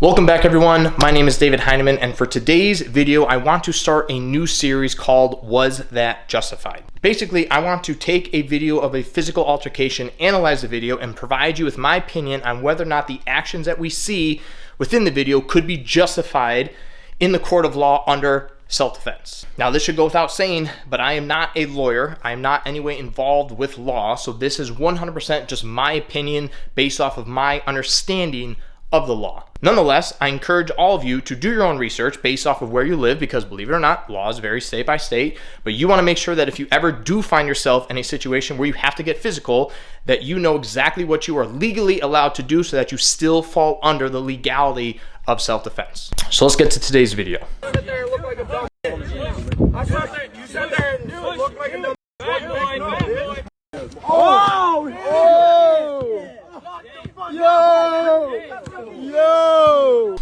Welcome back everyone, my name is David Heineman, and for today's video I want to start a new series called Was That Justified? Basically, I want to take a video of a physical altercation, analyze the video, and provide you with my opinion on whether or not the actions that we see within the video could be justified in the court of law under self-defense. Now this should go without saying, but I am not a lawyer. I am not any way involved with law, so this is 100% just my opinion based off of my understanding of the law. Nonetheless, I encourage all of you to do your own research based off of where you live, because believe it or not, laws vary state by state, but you want to make sure that if you ever do find yourself in a situation where you have to get physical, that you know exactly what you are legally allowed to do so that you still fall under the legality of self-defense. So let's get to today's video. You sat there and looked like a dumb.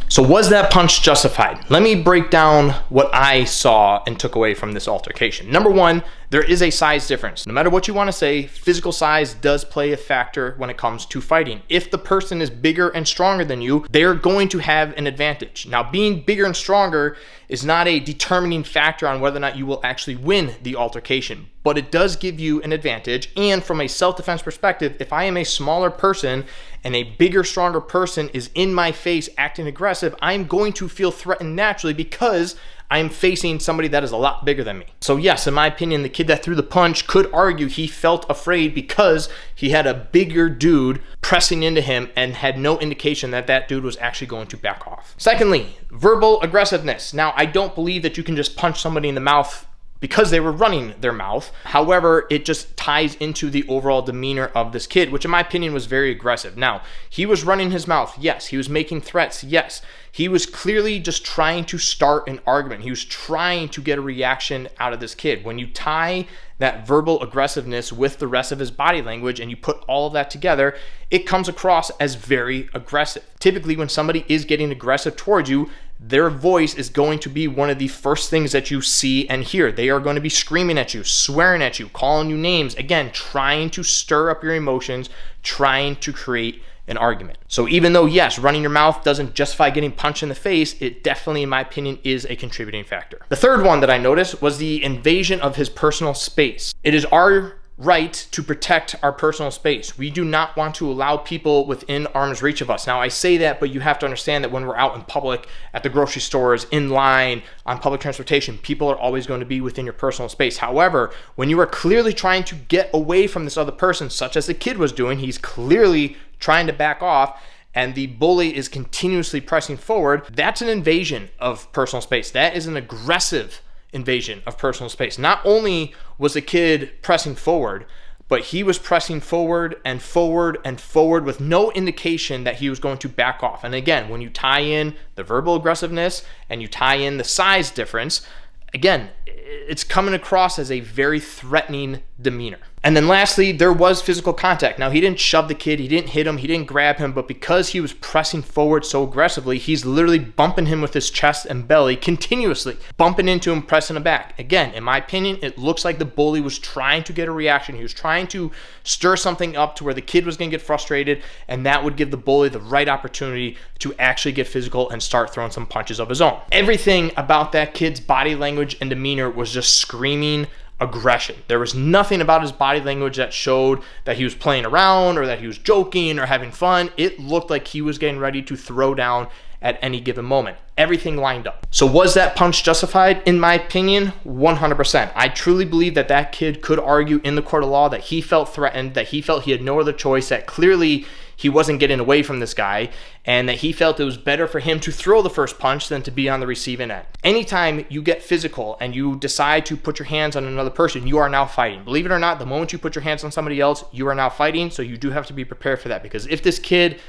So was that punch justified? Let me break down what I saw and took away from this altercation. Number one, there is a size difference. No matter what you want to say, physical size does play a factor when it comes to fighting. If the person is bigger and stronger than you, they're going to have an advantage. Now, being bigger and stronger is not a determining factor on whether or not you will actually win the altercation, but it does give you an advantage. And from a self-defense perspective, if I am a smaller person and a bigger, stronger person is in my face acting aggressive, I'm going to feel threatened naturally because I'm facing somebody that is a lot bigger than me. So yes, in my opinion, the kid that threw the punch could argue he felt afraid because he had a bigger dude pressing into him and had no indication that that dude was actually going to back off. Secondly, verbal aggressiveness. Now, I don't believe that you can just punch somebody in the mouth because they were running their mouth. However, it just ties into the overall demeanor of this kid, which in my opinion was very aggressive. Now, he was running his mouth, yes. He was making threats, yes. He was clearly just trying to start an argument. He was trying to get a reaction out of this kid. When you tie that verbal aggressiveness with the rest of his body language and you put all of that together, it comes across as very aggressive. Typically, when somebody is getting aggressive towards you, their voice is going to be one of the first things that you see and hear. They are going to be screaming at you, swearing at you, calling you names, again, trying to stir up your emotions, trying to create an argument. So even though, yes, running your mouth doesn't justify getting punched in the face, it definitely, in my opinion, is a contributing factor. The third one that I noticed was the invasion of his personal space. It is our right to protect our personal space. We do not want to allow people within arm's reach of us. Now, I say that, but you have to understand that when we're out in public, at the grocery stores, in line, on public transportation, people are always going to be within your personal space. However, when you are clearly trying to get away from this other person, such as the kid was doing, he's clearly trying to back off, and the bully is continuously pressing forward, that's an invasion of personal space. That is an aggressive invasion of personal space. Not only was the kid pressing forward, but he was pressing forward and forward and forward with no indication that he was going to back off. And again, when you tie in the verbal aggressiveness and you tie in the size difference, again, it's coming across as a very threatening demeanor. And then lastly, there was physical contact. Now, he didn't shove the kid, he didn't hit him, he didn't grab him, but because he was pressing forward so aggressively, he's literally bumping him with his chest and belly continuously, bumping into him, pressing him back. Again, in my opinion, it looks like the bully was trying to get a reaction. He was trying to stir something up to where the kid was going to get frustrated, and that would give the bully the right opportunity to actually get physical and start throwing some punches of his own. Everything about that kid's body language and demeanor was just screaming aggression. There was nothing about his body language that showed that he was playing around or that he was joking or having fun. It looked like he was getting ready to throw down at any given moment. Everything lined up. So was that punch justified? In my opinion, 100%. I truly believe that that kid could argue in the court of law that he felt threatened, that he felt he had no other choice, that clearly he wasn't getting away from this guy, and that he felt it was better for him to throw the first punch than to be on the receiving end. Anytime you get physical and you decide to put your hands on another person, you are now fighting. Believe it or not, the moment you put your hands on somebody else, you are now fighting, so you do have to be prepared for that, because if this kid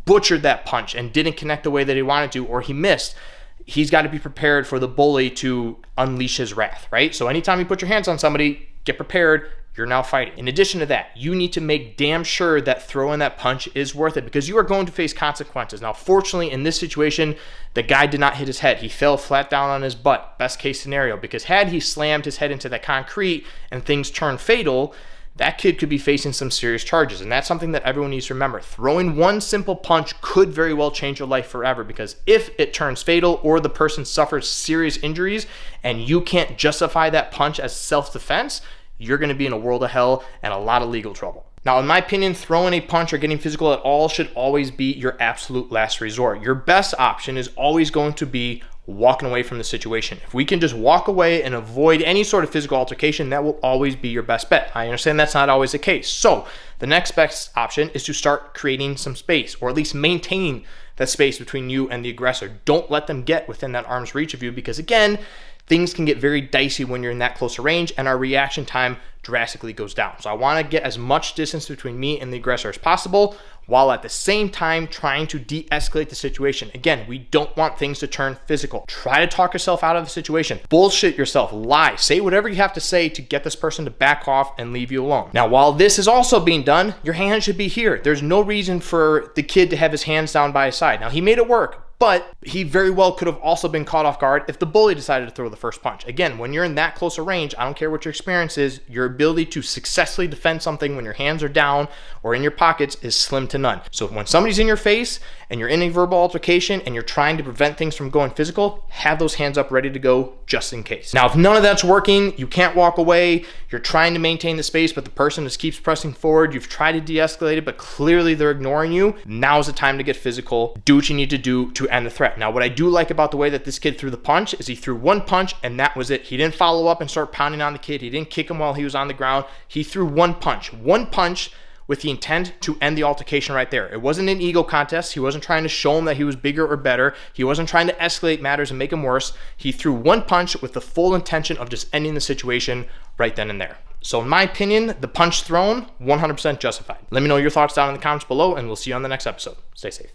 butchered that punch and didn't connect the way that he wanted to, or he missed, he's got to be prepared for the bully to unleash his wrath, right? So anytime you put your hands on somebody, get prepared. You're now fighting. In addition to that, you need to make damn sure that throwing that punch is worth it, because you are going to face consequences. Now, fortunately, in this situation, the guy did not hit his head. He fell flat down on his butt, best case scenario, because had he slammed his head into the concrete and things turned fatal, that kid could be facing some serious charges. And that's something that everyone needs to remember. Throwing one simple punch could very well change your life forever, because if it turns fatal or the person suffers serious injuries and you can't justify that punch as self-defense, you're going to be in a world of hell and a lot of legal trouble. Now, in my opinion, throwing a punch or getting physical at all should always be your absolute last resort. Your best option is always going to be walking away from the situation. If we can just walk away and avoid any sort of physical altercation, that will always be your best bet. I understand that's not always the case. So the next best option is to start creating some space, or at least maintaining that space between you and the aggressor. Don't let them get within that arm's reach of you, because again, things can get very dicey when you're in that closer range and our reaction time drastically goes down. So I want to get as much distance between me and the aggressor as possible, while at the same time trying to de-escalate the situation. Again, we don't want things to turn physical. Try to talk yourself out of the situation. Bullshit yourself, lie, say whatever you have to say to get this person to back off and leave you alone. Now, while this is also being done, your hand should be here. There's no reason for the kid to have his hands down by his side. Now, he made it work, but he very well could have also been caught off guard if the bully decided to throw the first punch. Again, when you're in that close a range, I don't care what your experience is, your ability to successfully defend something when your hands are down or in your pockets is slim to none. So when somebody's in your face and you're in a verbal altercation and you're trying to prevent things from going physical, have those hands up ready to go just in case. Now, if none of that's working, you can't walk away, you're trying to maintain the space, but the person just keeps pressing forward, you've tried to de-escalate it, but clearly they're ignoring you, now's the time to get physical. Do what you need to do to end the threat. Now, what I do like about the way that this kid threw the punch is he threw one punch and that was it. He didn't follow up and start pounding on the kid. He didn't kick him while he was on the ground. He threw one punch with the intent to end the altercation right there. It wasn't an ego contest. He wasn't trying to show him that he was bigger or better. He wasn't trying to escalate matters and make them worse. He threw one punch with the full intention of just ending the situation right then and there. So in my opinion, the punch thrown, 100% justified. Let me know your thoughts down in the comments below, and we'll see you on the next episode. Stay safe.